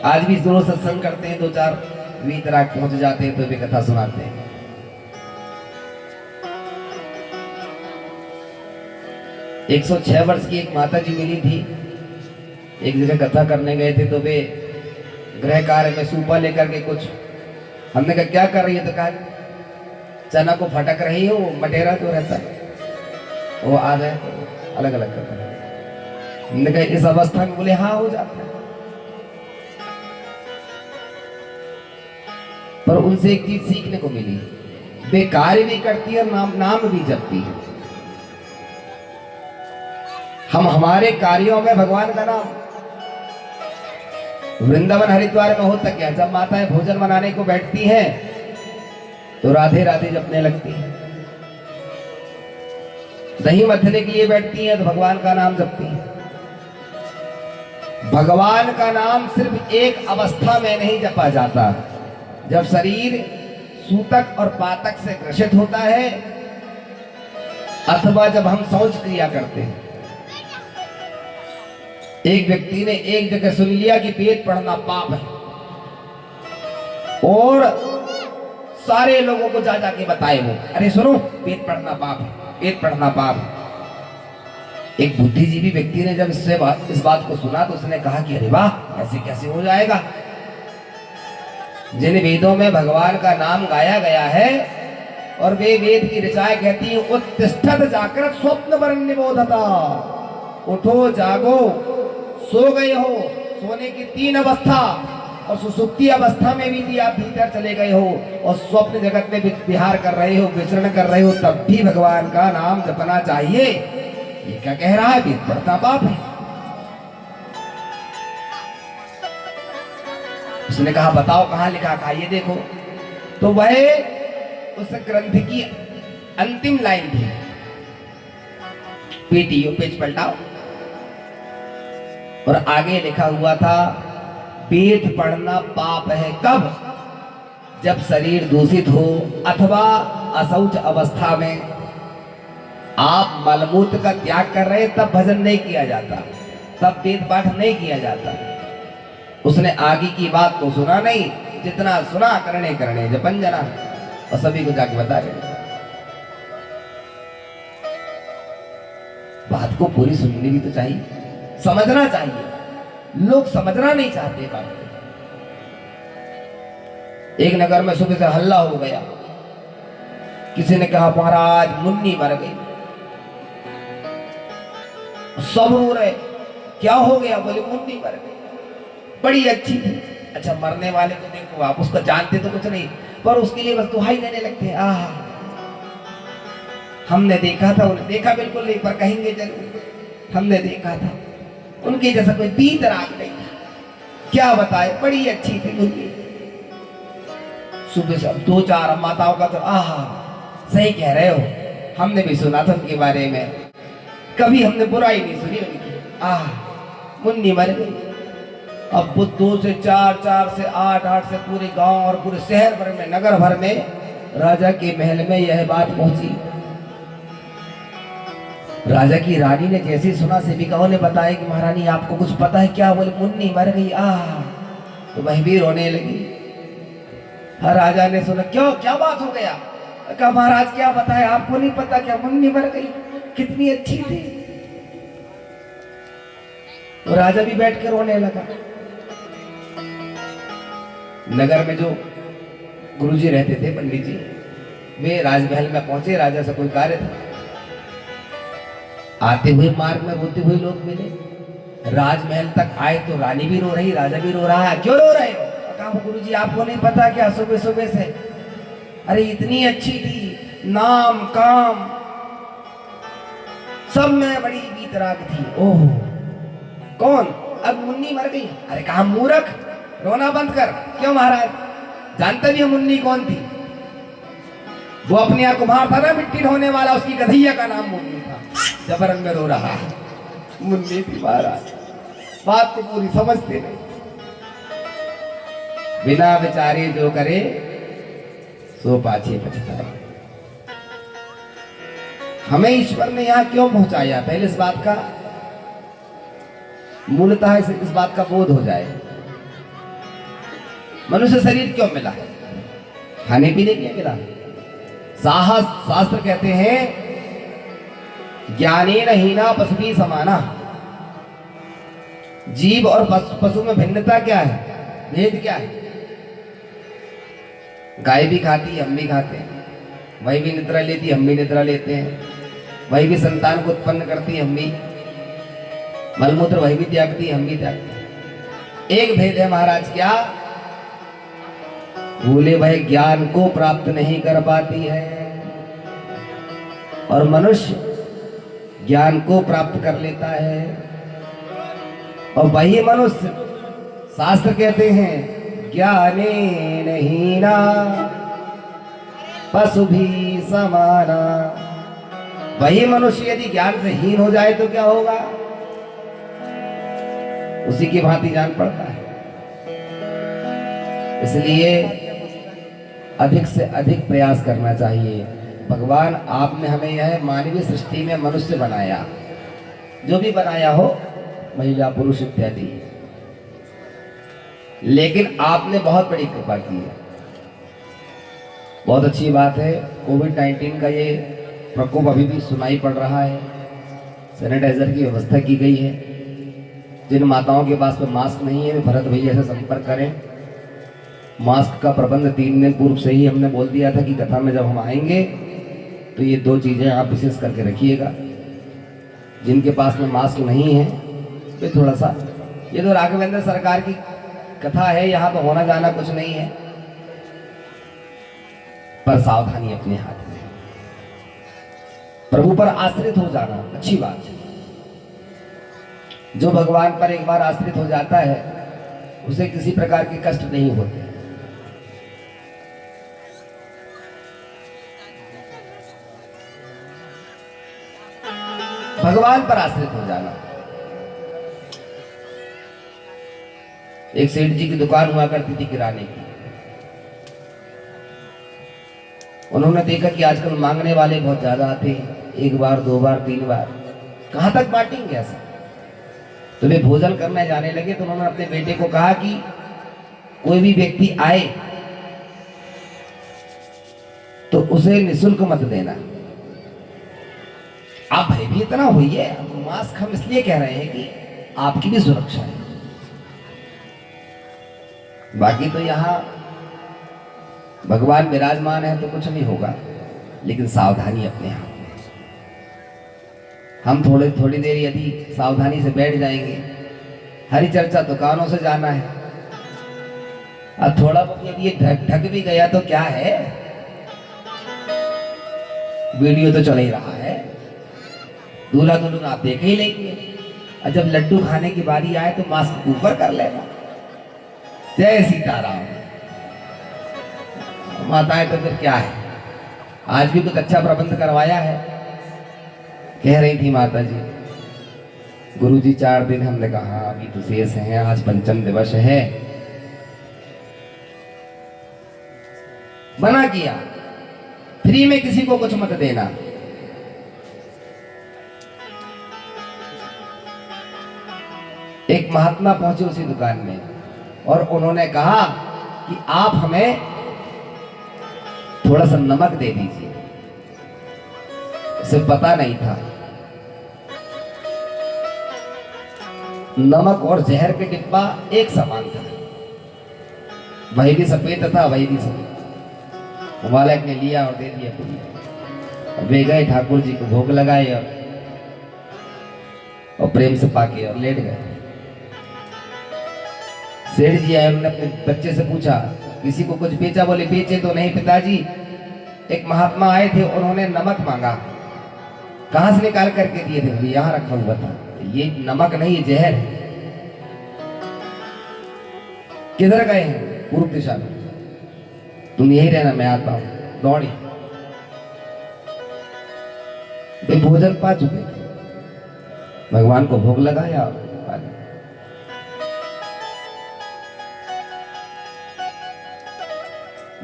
आज भी जरूर सत्संग करते हैं, 2-4 वीतराग पहुंच जाते हैं तो वे कथा सुनाते हैं। एक 106 वर्ष की एक माता जी मिली थी, एक जगह कथा करने गए थे, तो वे गृह कार्य में सूपा लेकर के कुछ, हमने कहा क्या कर रही है? तो कहा चना को फटक रही हो, मटेरा जो रहता है वो आ जाए तो अलग अलग करता है। हमने कहा इस अवस्था में? बोले हाँ हो जाता है। पर उनसे एक चीज सीखने को मिली, वे कार्य भी करती है और नाम भी जपती है। हम हमारे कार्यों में भगवान का नाम, वृंदावन हरिद्वार में होता क्या, जब माताएं भोजन बनाने को बैठती हैं तो राधे राधे जपने लगती हैं। दही मथने के लिए बैठती हैं तो भगवान का नाम जपती हैं। भगवान का नाम सिर्फ एक अवस्था में नहीं जपा जाता, जब शरीर सूतक और पातक से ग्रसित होता है, अथवा जब हम शौच क्रिया करते हैं। एक व्यक्ति ने एक जगह सुन लिया कि पेट पढ़ना पाप है, और सारे लोगों को जा जाके बताए वो, अरे सुनो पेट पढ़ना पाप है, पेट पढ़ना पाप है। एक बुद्धिजीवी व्यक्ति ने जब इस बात को सुना तो उसने कहा कि अरे वाह, ऐसे कैसे हो जाएगा? जिन वेदों में भगवान का नाम गाया गया है और वे वेद की ऋचाएं कहती हैं उत्तिष्ठत जागृत स्वप्न वरण्य बोधता, उठो जागो, सो गए हो, सोने की 3 अवस्था, और सुसुप्ति अवस्था में भी आप भीतर चले गए हो और स्वप्न जगत में विहार कर रहे हो, विचरण कर रहे हो, तब भी भगवान का नाम जपना चाहिए। ये क्या कह रहा है? वेद पढ़ना पाप है। उसने कहा बताओ कहां लिखा? कहा ये देखो। तो वह उस ग्रंथ की अंतिम लाइन थी। पीटीओ पेज पलटाओ और आगे लिखा हुआ था, वेद पढ़ना पाप है कब? जब शरीर दूषित हो अथवा अशौच अवस्था में आप मलमूत्र का त्याग कर रहे, तब भजन नहीं किया जाता, तब वेद पाठ नहीं किया जाता। उसने आगे की बात तो सुना नहीं, जितना सुना करने करने जपन जना, और सभी को जाके बता गए। बात को पूरी सुननी भी तो चाहिए, समझना चाहिए। लोग समझना नहीं चाहते बात को। एक नगर में सुबह से हल्ला हो गया, किसी ने कहा महाराज मुन्नी मर गई। सब रो रहे, क्या हो गया? बोले मुन्नी मर गई, बड़ी अच्छी थी। अच्छा, मरने वाले को देखो, आप उसको जानते तो कुछ नहीं, पर उसके लिए बस दुहाई देने लगते हैं। आहा, हमने देखा था, उन्हें देखा बिल्कुल नहीं, पर कहेंगे जरूर हमने देखा था, उनके जैसा कोई बीत रात नहीं था। क्या बताए, बड़ी अच्छी थी मुन्नी। सुबह से दो चार माताओं का तो आहा, सही कह रहे हो, हमने भी सुना था उनके बारे में, कभी हमने बुराई नहीं सुनी उनकी। आहा, मुन्नी मर गई। अब वो 2 से 4, 4 से 8, 8 से पूरे गांव और पूरे शहर भर में, नगर भर में, राजा के महल में यह बात पहुंची। राजा की रानी ने जैसे सुना, सेविकाओं ने बताया कि महारानी आपको कुछ पता है क्या? बोले मुन्नी मर गई। तो वह भी रोने लगी। राजा ने सुना, क्यों, क्या बात हो गया? कहा महाराज क्या बताए, आपको नहीं पता क्या? मुन्नी मर गई, कितनी अच्छी थी। तो राजा भी बैठ कर रोने लगा। नगर में जो गुरुजी रहते थे, पंडित जी, वे राजमहल में पहुंचे। राजा से कोई कार्य था। आते हुए मार्ग में रोते हुए लोग मिले। राजमहल तक आए तो रानी भी रो रही, राजा भी रो रहा है। क्यों रो रहे हो? कहा गुरुजी आपको नहीं पता क्या, सुबह सुबह से, अरे इतनी अच्छी थी, नाम काम सब में बड़ी वीतराग थी। ओह, कौन? अब मुन्नी मर गई। अरे कहा मूर्ख, रोना बंद कर। क्यों महाराज, जानते भी मुन्नी कौन थी? वो अपने यहाँ कुम्हार था ना, मिट्टी ढोने वाला, उसकी गधैया का नाम मुन्नी था। जबरन में रो रहा, मुन्नी थी महाराज। बात तो पूरी समझते नहीं। बिना विचारे जो करे सो पाछे पछताए। हमें ईश्वर ने यहाँ क्यों पहुंचाया, पहले इस बात का मूलतः इस बात का बोध हो जाए। मनुष्य शरीर क्यों मिला? खाने पीने के लिए मिला। साहस शास्त्र कहते हैं, ज्ञानेन हीना पशुपि समाना। जीव और पशु में भिन्नता क्या है, भेद क्या है? गाय भी खाती, हम भी खाते हैं। वही भी निद्रा लेती, हम भी निद्रा लेते हैं। वही भी संतान को उत्पन्न करती, हम भी। मलमूत्र वही भी त्यागती, हम भी त्यागते हैं। एक भेद है महाराज, क्या? बोले वह ज्ञान को प्राप्त नहीं कर पाती है और मनुष्य ज्ञान को प्राप्त कर लेता है। और वही मनुष्य, शास्त्र कहते हैं, ज्ञानेन हीना पशु भी समाना। वही मनुष्य यदि ज्ञान से हीन हो जाए तो क्या होगा? उसी की भांति जान पड़ता है। इसलिए अधिक से अधिक प्रयास करना चाहिए। भगवान आपने हमें यह मानवीय सृष्टि में मनुष्य बनाया, जो भी बनाया हो, महिला पुरुष इत्यादि, लेकिन आपने बहुत बड़ी कृपा की है। बहुत अच्छी बात है। कोविड-19 का ये प्रकोप अभी भी सुनाई पड़ रहा है। सैनिटाइजर की व्यवस्था की गई है। जिन माताओं के पास में मास्क नहीं है, वे भरत भैया से संपर्क करें। मास्क का प्रबंध 3 दिन पूर्व से ही हमने बोल दिया था कि कथा में जब हम आएंगे तो ये 2 चीज़ें आप विशेष करके रखिएगा। जिनके पास में मास्क नहीं है वे थोड़ा सा, ये तो राघवेंद्र सरकार की कथा है, यहाँ तो होना जाना कुछ नहीं है, पर सावधानी अपने हाथ में। प्रभु पर आश्रित हो जाना अच्छी बात है। जो भगवान पर एक बार आश्रित हो जाता है, उसे किसी प्रकार के कष्ट नहीं होते। भगवान पर आश्रित हो जाना। एक सेठ जी की दुकान हुआ करती थी किराने की। उन्होंने देखा कि आजकल मांगने वाले बहुत ज्यादा आते हैं, एक बार, दो बार, तीन बार, कहां तक बांटेंगे ऐसा। तो वे भोजन करने जाने लगे। तो उन्होंने अपने बेटे को कहा कि कोई भी व्यक्ति आए तो उसे निःशुल्क मत देना। आप भयभीत ना होइए, मास्क हम इसलिए कह रहे हैं कि आपकी भी सुरक्षा है। बाकी तो यहां भगवान विराजमान है तो कुछ नहीं होगा, लेकिन सावधानी अपने हाथ में। हम थोड़ी देर यदि सावधानी से बैठ जाएंगे, हरी चर्चा दुकानों से जाना है, और थोड़ा बहुत यदि ये ढक भी गया तो क्या है, वीडियो तो चल ही रहा है, दूल्हा दुल्हन आप देख ही लेंगे। और जब लड्डू खाने की बारी आए तो मास्क ऊपर कर लेना। जय सीताराम। माताएं तो फिर क्या है, आज भी कुछ अच्छा प्रबंध करवाया है। कह रही थी माता जी, गुरुजी 4 दिन, हमने कहा अभी तो शेष हैं, आज पंचम दिवस है। मना किया, फ्री में किसी को कुछ मत देना। एक महात्मा पहुंचे उसी दुकान में और उन्होंने कहा कि आप हमें थोड़ा सा नमक दे दीजिए। उसे पता नहीं था नमक और जहर के डिब्बा एक समान था, वही भी सफेद था, वही भी सफेद। मालिक ने लिया और दे दिया। वे गए, ठाकुर जी को भोग लगाए और प्रेम से पाके और लेट गए। सेठ जी आए, उन्होंने अपने बच्चे से पूछा किसी को कुछ बेचा? बोले बेचे तो नहीं पिताजी, एक महात्मा आए थे, उन्होंने नमक मांगा। कहां से निकाल करके दिए थे? यहां रखा हुआ था। ये नमक नहीं, ये जहर है। किधर गए हैं? पूर्व दिशा में। तुम यही रहना, मैं आता हूं। दौड़ी, वे भोजन पा चुके थे, भगवान को भोग लगाया,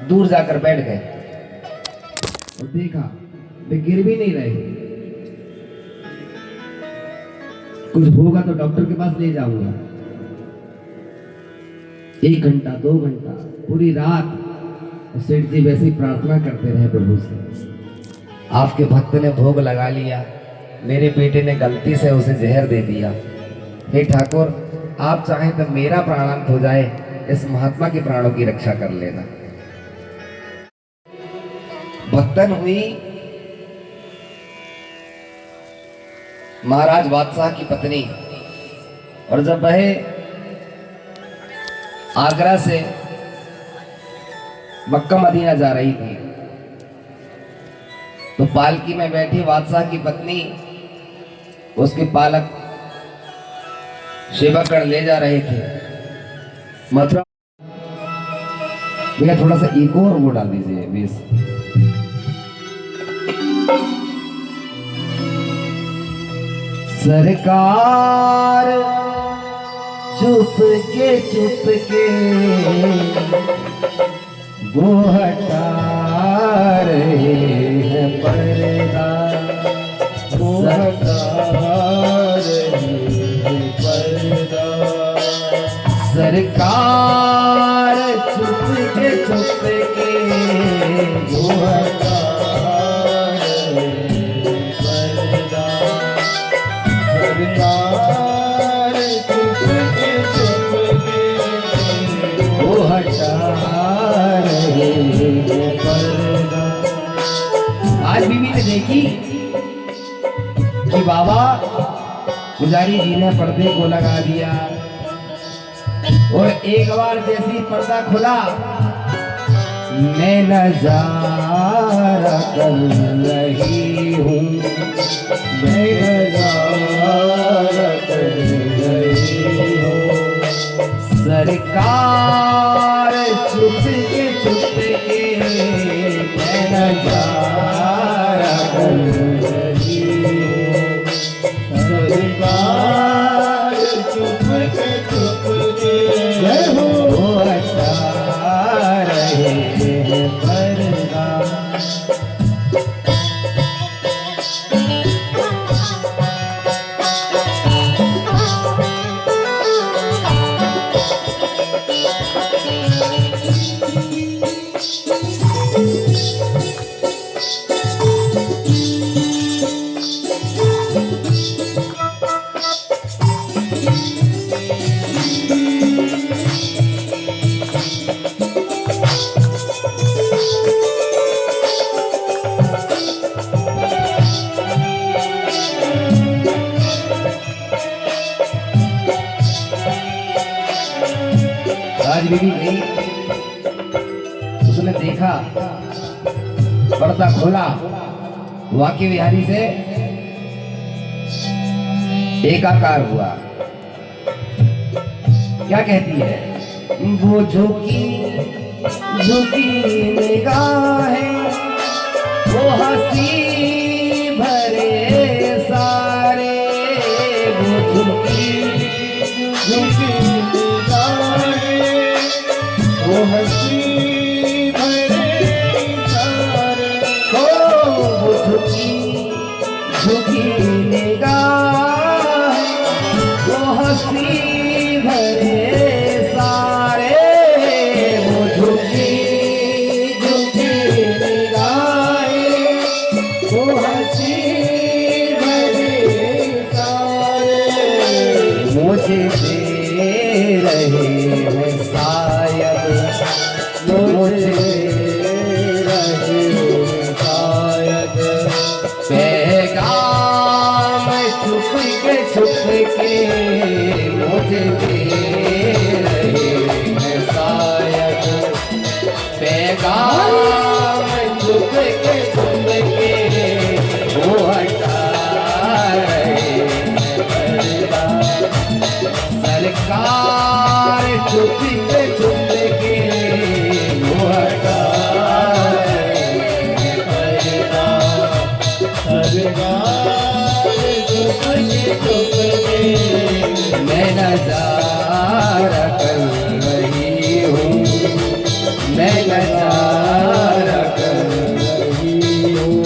दूर जाकर बैठ गए और देखा वे गिर भी नहीं रहे। कुछ होगा तो डॉक्टर के पास ले जाऊंगा। 1 घंटा, 2 घंटा, पूरी रात सेठ जी वैसे ही प्रार्थना करते रहे प्रभु से। आपके भक्त ने भोग लगा लिया, मेरे बेटे ने गलती से उसे जहर दे दिया। हे ठाकुर, आप चाहें तो मेरा प्राणांत हो जाए, इस महात्मा के प्राणों की रक्षा कर लेना। भक्तन हुई महाराज बादशाह की पत्नी, और जब वह आगरा से मक्का मदीना जा रही थी तो पालकी में बैठी बादशाह की पत्नी उसके पालक सेवकगण ले जा रहे थे मथुरा। भैया थोड़ा सा इको और वो डाल दीजिए बेस। सरकार चुप के वो हटा रहे हैं पर्दा, वो हटा रहे हैं पर्दा। सरकार चुप के वो हटा रहे हैं पर्दा। सरकार चुप के वो हटा रहे हैं पर्दा। आज बीवी ने देखी कि बाबा पुजारी जी ने पर्दे को लगा दिया और एक बार जैसी पर्दा खुला, मैं नजारा कर रही हूँ, मैं नजारा कर रही हूँ। सरकार चुप के मैं नजारा कर रही हूँ। राजबीबी गई, उसने देखा पर्दा खोला, वाक्य विहारी से एकाकार हुआ। क्या कहती है? वो झुकी झुकी निगाहें, वो हंसी भरे सारे, वो झुकी झुकी निगाहें, वो हंसी भरे सारे, वो झुकी झुकी निगाहें, वो हंसी भरे सारे, वो झुकी झुकी निगाहें, वो हंसी भरे सारे, मुझे दे रहे हैं शायद, मुझे दे रहे हैं शायद पैगाम छुप के मुझे दे रहे हैं शायद पैगाम छुप के वो हटा रहे हैं पर्दा। सरकार छुप के वो हटा रहे हैं पर्दा। मैं नजारा कर रही हूँ, मैं नजारा कर रही हूँ।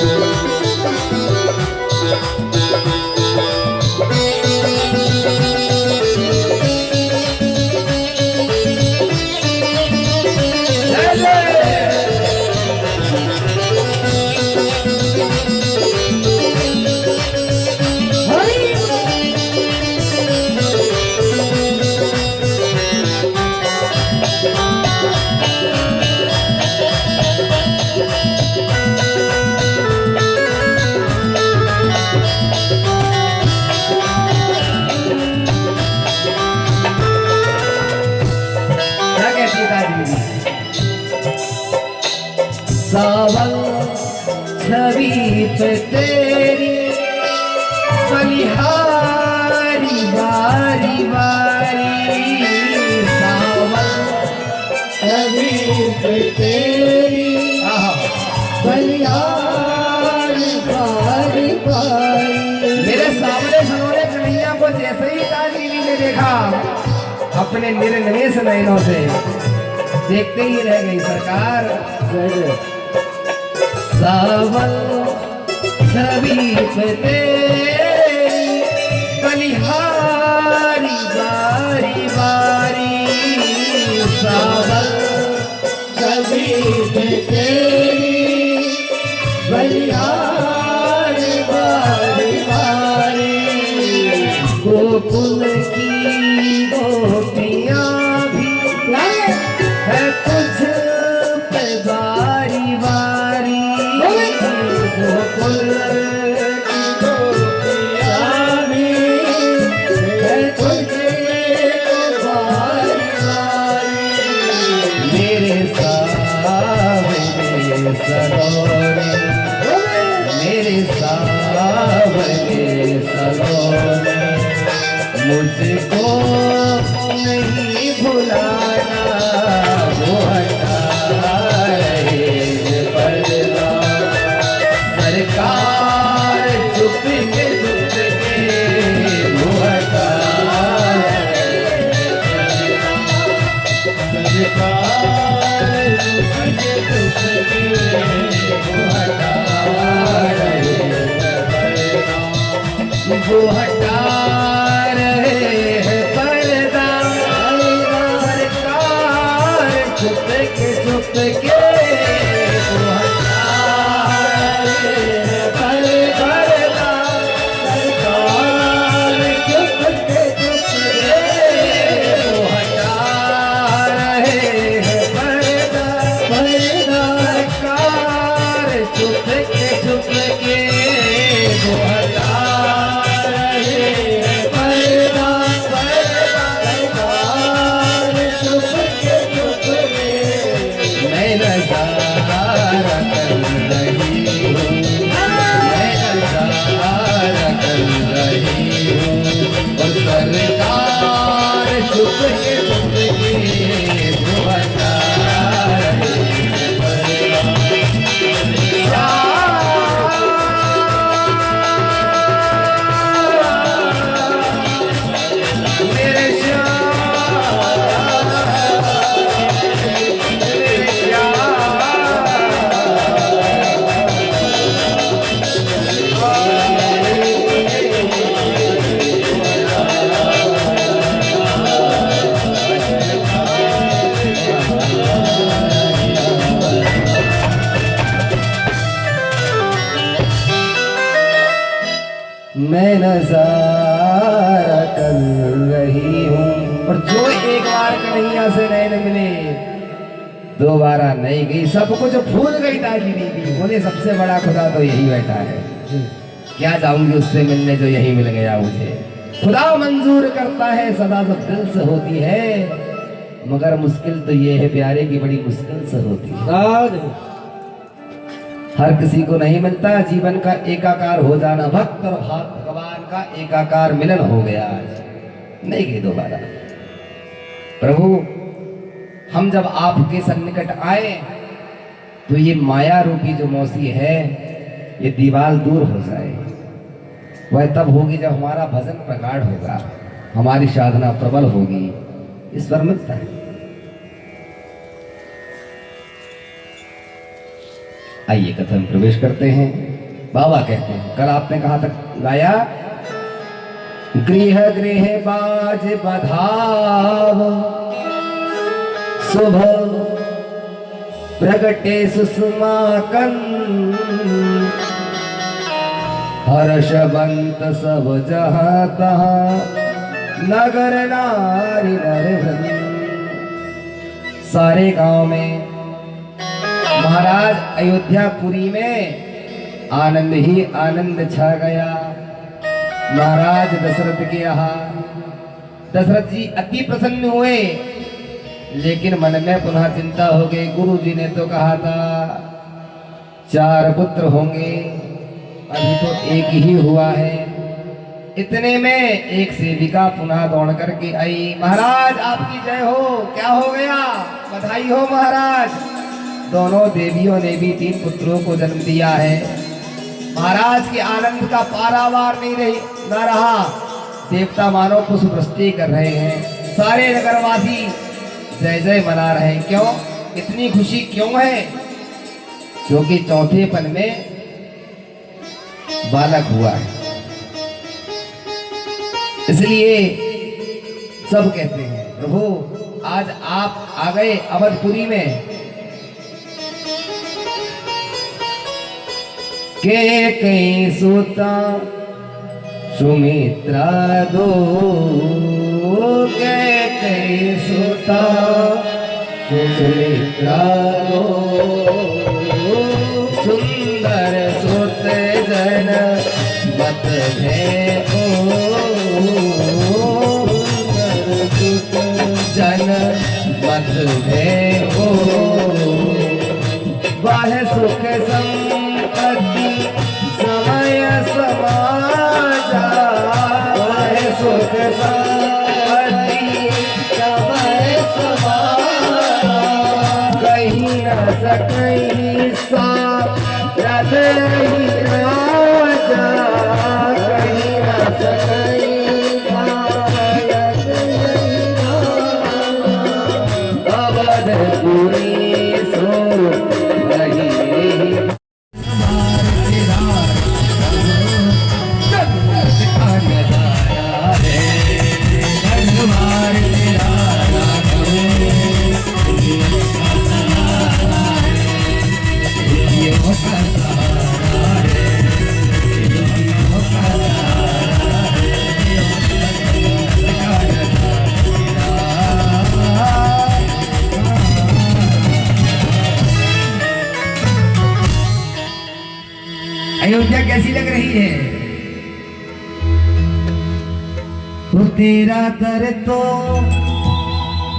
सावन छवि पे तेरी बलिहारी बारी बारी, सावन छवि पे तेरी बलिहारी बारी बारी। मेरे सामने सनोरे कन्हैया को जैसे ही ताजबीबी ने देखा, अपने निर्निमेष नयनों से देखते ही रह गई। सरकार सावन छवि पे तेरी बलिहारी बारी बारी, सावन छवि पे तेरी बलिहारी बारी बारी। गोकुल की गोपियाँ भी है तुझ पे बारी बारी, गोकुल की गोपियाँ भी है तुझ पे बारी बारी। मेरे सावरे सलोने, मेरे सावरे सलोने, मुझको नहीं भुलाना, वो हटा रहे हैं पर्दा। सरकार चुप के वो हटा रहे हैं पर्दा। सरकार चुप के वो हटा रहे हैं पर्दा, वो हटा रहे हैं पर्दा। सरकार चुप के वो मैं नजारा कर रही हूँ। और जो एक बार कन्हैया से नैन मिले दोबारा नहीं गई, सब कुछ भूल गई ताजी दीदी। बोले सबसे बड़ा खुदा तो यही बैठा है, क्या जाऊंगी उससे मिलने जो यही मिल गया मुझे। खुदा मंजूर करता है सदा सब दिल से होती है, मगर मुश्किल तो ये है प्यारे की बड़ी मुश्किल से होती है। हर किसी को नहीं मिलता जीवन का एकाकार हो जाना। भक्त और भगवान का एकाकार मिलन हो गया आज, नहीं गई दोबारा। प्रभु हम जब आपके सन्निकट आए तो ये माया रूपी जो मौसी है ये दीवार दूर हो जाए। वह तब होगी जब हमारा भजन प्रगाढ़ होगा, हमारी साधना प्रबल होगी। इस पर मिलता है। आइए कथा में प्रवेश करते हैं। बाबा कहते हैं, कल आपने कहा तक गाया, गृह गृह बाज बधाव शुभ प्रगटे सुषमा कंद, हर्षवंत सब जहाँ तहाँ नगर नारी नर वृंद। सारे गांव में महाराज अयोध्यापुरी में आनंद ही आनंद छा गया। महाराज दशरथ के यहाँ दशरथ जी अति प्रसन्न हुए, लेकिन मन में पुनः चिंता हो गई। गुरु जी ने तो कहा था 4 पुत्र होंगे, अभी तो एक ही हुआ है। इतने में एक सेविका पुनः दौड़ करके आई, महाराज आपकी जय हो। क्या हो गया? बधाई हो महाराज, दोनों देवियों ने भी 3 पुत्रों को जन्म दिया है। महाराज के आनंद का पारावार नहीं रहा। देवता मानो पुष्प वृष्टि कर रहे हैं, सारे नगरवासी जय जय मना रहे हैं। क्यों इतनी खुशी क्यों है? क्योंकि चौथेपन में बालक हुआ है, इसलिए सब कहते हैं प्रभु आज आप आ गए अवधपुरी में। के कई सुता सुमित्रा दो, के कई सुता सुमित्रा दो, सुंदर सुत जन मत है जन मत है ओ। वाह सुख संपत्ति समय समाजा, वाह सुख संपत्ति समय समाजा, कहीं न सकहीं सा हृदय राजा, कहीं न सकहीं पूरी सो रही। अयोध्या कैसी लग रही है? तो तेरा दर तो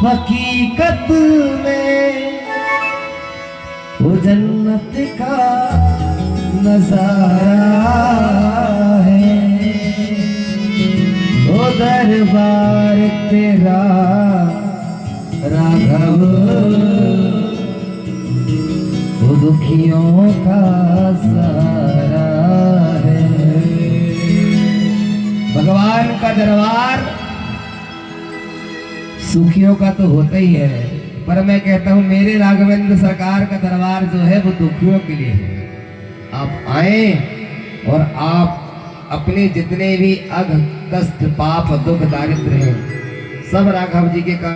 हकीकत में वो जन्नत का नजारा है। वो दरबार तेरा राघव वो दुखियों का सहारा है। भगवान का दरबार सुखियों का तो होता ही है, पर मैं कहता हूं मेरे राघवेंद्र सरकार का दरबार जो है वो दुखियों के लिए है। आप आए और आप अपने जितने भी अघ कष्ट पाप दुख दारिद्र हैं सब राघव जी के कारण